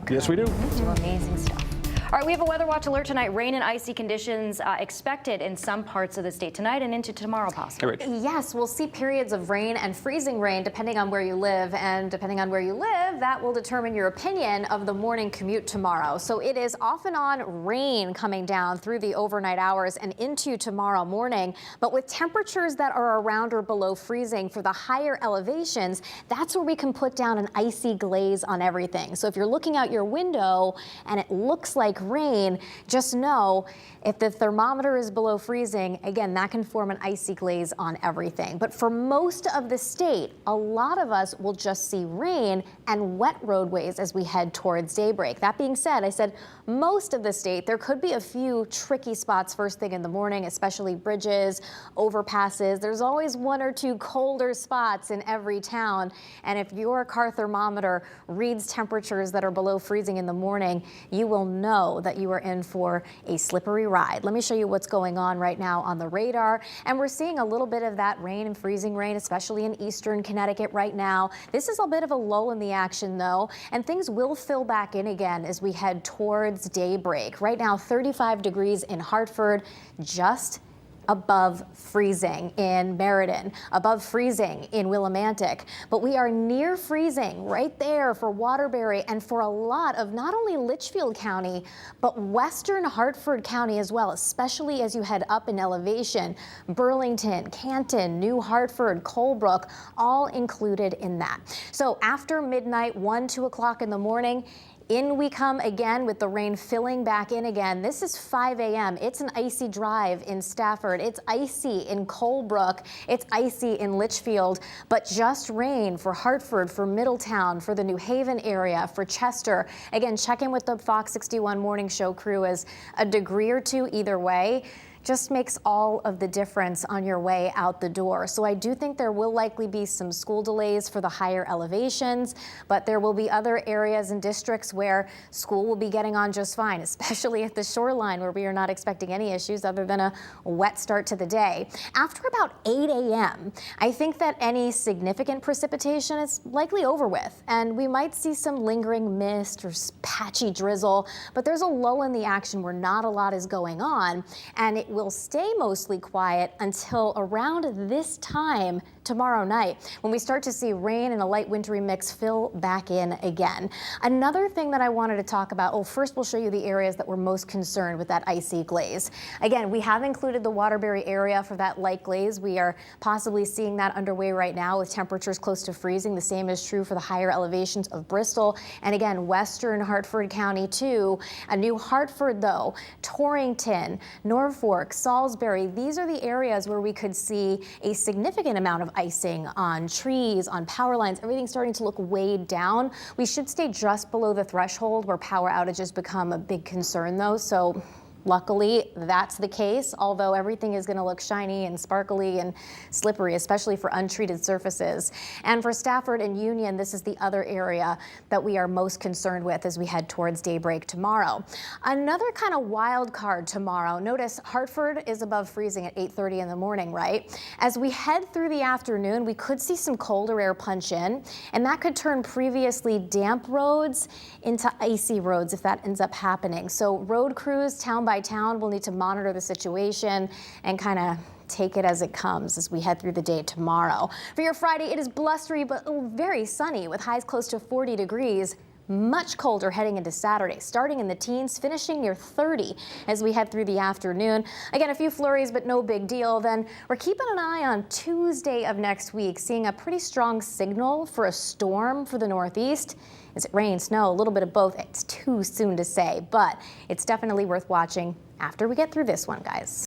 Yes, we do. Do amazing stuff. All right, we have a weather watch alert tonight. Rain and icy conditions expected in some parts of the state tonight and into tomorrow possibly. Hey, Yes, we'll see periods of rain and freezing rain depending on where you live, and depending on where you live, that will determine your opinion of the morning commute tomorrow. So it is off and on rain coming down through the overnight hours and into tomorrow morning, but with temperatures that are around or below freezing for the higher elevations, that's where we can put down an icy glaze on everything. So if you're looking out your window and it looks like rain, just know if the thermometer is below freezing, again, that can form an icy glaze on everything. But for most of the state, a lot of us will just see rain and wet roadways as we head towards daybreak. That being said, I said most of the state, there could be a few tricky spots first thing in the morning, especially bridges, overpasses. There's always one or two colder spots in every town. And if your car thermometer reads temperatures that are below freezing in the morning, you will know that you are in for a slippery ride. Let me show you what's going on right now on the radar. And we're seeing a little bit of that rain and freezing rain, especially in eastern Connecticut right now. This is a bit of a lull in the action though, and things will fill back in again as we head towards daybreak. Right now, 35 degrees in Hartford, just above freezing in Meriden, above freezing in Willimantic, but we are near freezing right there for Waterbury and for a lot of not only Litchfield County, but western Hartford County as well, especially as you head up in elevation. Burlington, Canton, New Hartford, Colebrook, all included in that. So after midnight, 1, 2 o'clock in the morning, in we come again with the rain filling back in again. This is 5 a.m. It's an icy drive in Stafford. It's icy in Colebrook. It's icy in Litchfield, but just rain for Hartford, for Middletown, for the New Haven area, for Chester. Again, check in with the Fox 61 Morning Show crew as a degree or two either way just makes all of the difference on your way out the door. So I do think there will likely be some school delays for the higher elevations, but there will be other areas and districts where school will be getting on just fine, especially at the shoreline where we are not expecting any issues other than a wet start to the day. After about 8 a.m., I think that any significant precipitation is likely over with, and we might see some lingering mist or patchy drizzle, but there's a lull in the action where not a lot is going on, and it will stay mostly quiet until around this time tomorrow night when we start to see rain and a light wintry mix fill back in again. Another thing that I wanted to talk about, well, first we'll show you the areas that we're most concerned with that icy glaze. Again, we have included the Waterbury area for that light glaze. We are possibly seeing that underway right now with temperatures close to freezing. The same is true for the higher elevations of Bristol and again, western Hartford County too. New Hartford though, Torrington, Norfolk, Salisbury, these are the areas where we could see a significant amount of icing on trees, on power lines, everything starting to look weighed down. We should stay just below the threshold where power outages become a big concern though. So luckily, that's the case, although everything is going to look shiny and sparkly and slippery, especially for untreated surfaces. And for Stafford and Union, this is the other area that we are most concerned with as we head towards daybreak tomorrow. Another kind of wild card tomorrow. Notice Hartford is above freezing at 8:30 in the morning, right? As we head through the afternoon, we could see some colder air punch in, and that could turn previously damp roads into icy roads if that ends up happening. So road crews, town by town, will need to monitor the situation and kind of take it as it comes as we head through the day tomorrow. For your Friday, it is blustery but very sunny with highs close to 40 degrees. Much colder heading into Saturday, starting in the teens, finishing near 30 as we head through the afternoon. Again, a few flurries, but no big deal. Then we're keeping an eye on Tuesday of next week, seeing a pretty strong signal for a storm for the Northeast. Is it rain, snow, a little bit of both? It's too soon to say, but it's definitely worth watching after we get through this one, guys.